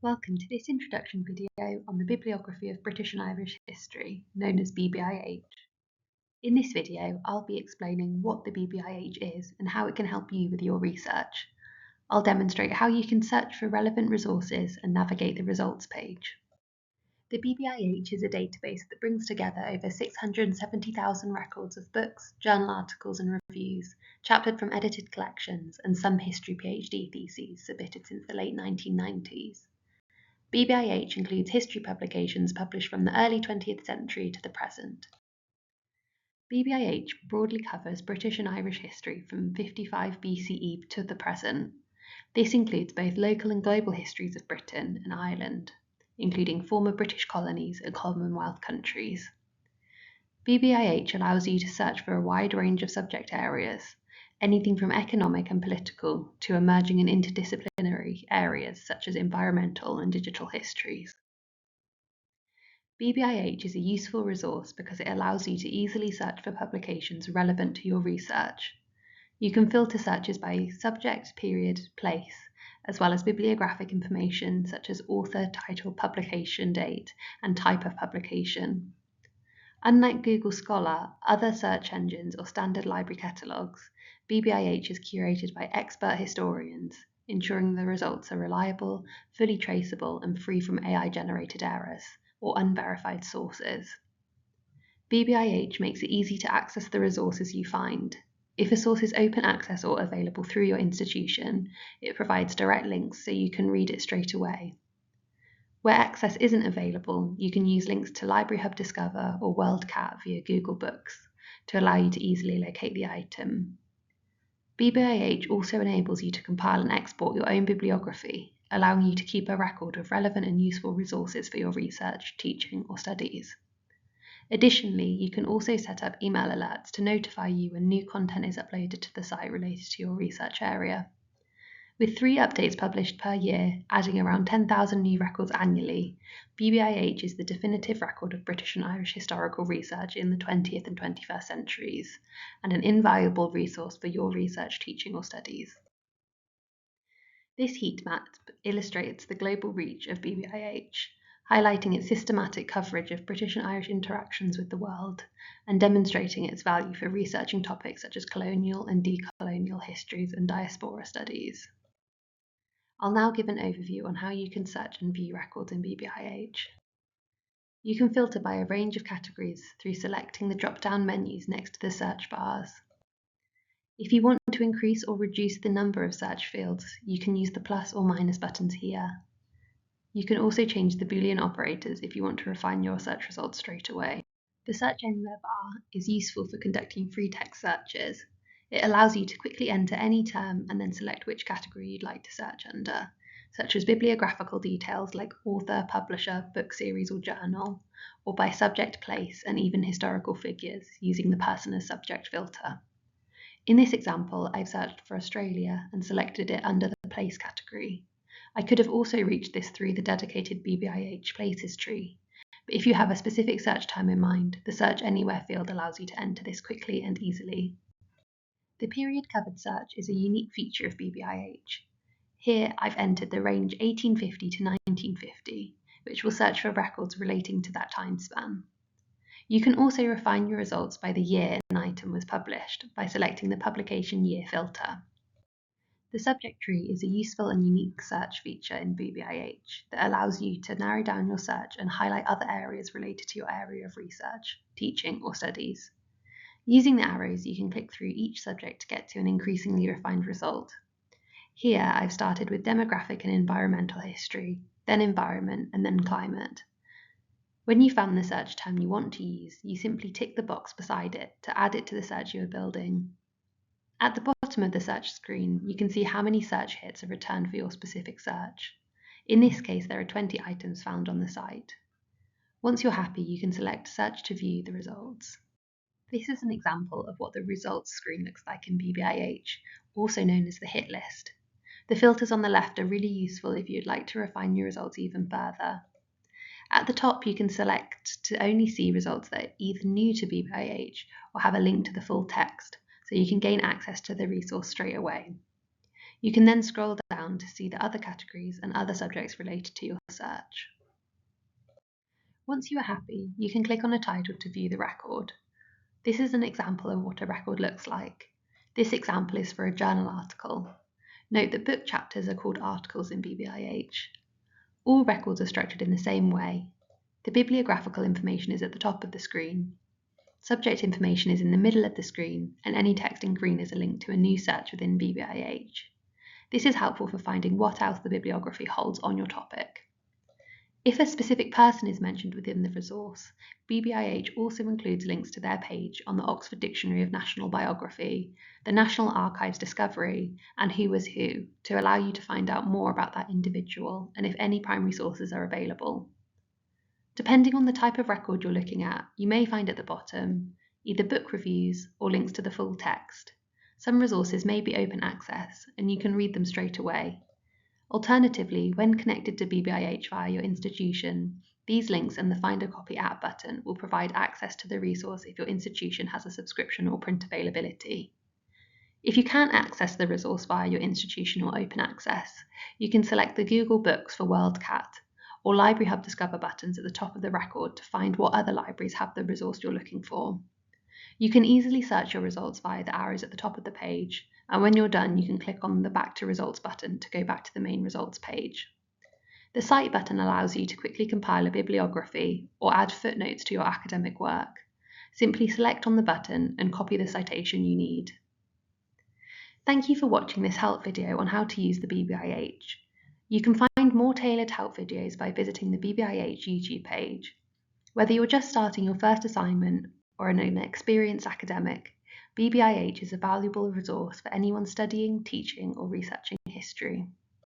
Welcome to this introduction video on the Bibliography of British and Irish History, known as BBIH. In this video, I'll be explaining what the BBIH is and how it can help you with your research. I'll demonstrate how you can search for relevant resources and navigate the results page. The BBIH is a database that brings together over 670,000 records of books, journal articles and reviews, chaptered from edited collections and some history PhD theses submitted since the late 1990s. BBIH includes history publications published from the early 20th century to the present. BBIH broadly covers British and Irish history from 55 BCE to the present. This includes both local and global histories of Britain and Ireland, including former British colonies and Commonwealth countries. BBIH allows you to search for a wide range of subject areas, anything from economic and political to emerging and interdisciplinary areas such as environmental and digital histories. BBIH is a useful resource because it allows you to easily search for publications relevant to your research. You can filter searches by subject, period, place, as well as bibliographic information such as author, title, publication date, and type of publication. Unlike Google Scholar, other search engines, or standard library catalogues, BBIH is curated by expert historians, ensuring the results are reliable, fully traceable, and free from AI-generated errors or unverified sources. BBIH makes it easy to access the resources you find. If a source is open access or available through your institution, it provides direct links so you can read it straight away. Where access isn't available, you can use links to Library Hub Discover or WorldCat via Google Books to allow you to easily locate the item. BBIH also enables you to compile and export your own bibliography, allowing you to keep a record of relevant and useful resources for your research, teaching, or studies. Additionally, you can also set up email alerts to notify you when new content is uploaded to the site related to your research area. With 3 updates published per year, adding around 10,000 new records annually, BBIH is the definitive record of British and Irish historical research in the 20th and 21st centuries, and an invaluable resource for your research, teaching, or studies. This heat map illustrates the global reach of BBIH, highlighting its systematic coverage of British and Irish interactions with the world, and demonstrating its value for researching topics such as colonial and decolonial histories and diaspora studies. I'll now give an overview on how you can search and view records in BBIH. You can filter by a range of categories through selecting the drop-down menus next to the search bars. If you want to increase or reduce the number of search fields, you can use the plus or minus buttons here. You can also change the Boolean operators if you want to refine your search results straight away. The Search Anywhere bar is useful for conducting free text searches. It allows you to quickly enter any term and then select which category you'd like to search under, such as bibliographical details like author, publisher, book series, or journal, or by subject, place, and even historical figures using the person as subject filter. In this example, I've searched for Australia and selected it under the place category. I could have also reached this through the dedicated BBIH places tree, but if you have a specific search term in mind, the Search Anywhere field allows you to enter this quickly and easily. The period covered search is a unique feature of BBIH. Here I've entered the range 1850 to 1950, which will search for records relating to that time span. You can also refine your results by the year an item was published by selecting the publication year filter. The subject tree is a useful and unique search feature in BBIH that allows you to narrow down your search and highlight other areas related to your area of research, teaching, or studies. Using the arrows, you can click through each subject to get to an increasingly refined result. Here, I've started with demographic and environmental history, then environment, and then climate. When you found the search term you want to use, you simply tick the box beside it to add it to the search you are building. At the bottom of the search screen, you can see how many search hits are returned for your specific search. In this case, there are 20 items found on the site. Once you're happy, you can select Search to view the results. This is an example of what the results screen looks like in BBIH, also known as the hit list. The filters on the left are really useful if you'd like to refine your results even further. At the top, you can select to only see results that are either new to BBIH or have a link to the full text, so you can gain access to the resource straight away. You can then scroll down to see the other categories and other subjects related to your search. Once you are happy, you can click on a title to view the record. This is an example of what a record looks like. This example is for a journal article. Note that book chapters are called articles in BBIH. All records are structured in the same way. The bibliographical information is at the top of the screen. Subject information is in the middle of the screen, and any text in green is a link to a new search within BBIH. This is helpful for finding what else the bibliography holds on your topic. If a specific person is mentioned within the resource, BBIH also includes links to their page on the Oxford Dictionary of National Biography, the National Archives Discovery, and Who Was Who, to allow you to find out more about that individual and if any primary sources are available. Depending on the type of record you're looking at, you may find at the bottom either book reviews or links to the full text. Some resources may be open access, and you can read them straight away. Alternatively, when connected to BBIH via your institution, these links and the Find a Copy app button will provide access to the resource if your institution has a subscription or print availability. If you can't access the resource via your institution or open access, you can select the Google Books for WorldCat or Library Hub Discover buttons at the top of the record to find what other libraries have the resource you're looking for. You can easily search your results via the arrows at the top of the page, and when you're done, you can click on the Back to Results button to go back to the main results page. The Cite button allows you to quickly compile a bibliography or add footnotes to your academic work. Simply select on the button and copy the citation you need. Thank you for watching this help video on how to use the BBIH. You can find more tailored help videos by visiting the BBIH YouTube page. Whether you're just starting your first assignment or an experienced academic, BBIH is a valuable resource for anyone studying, teaching, or researching history.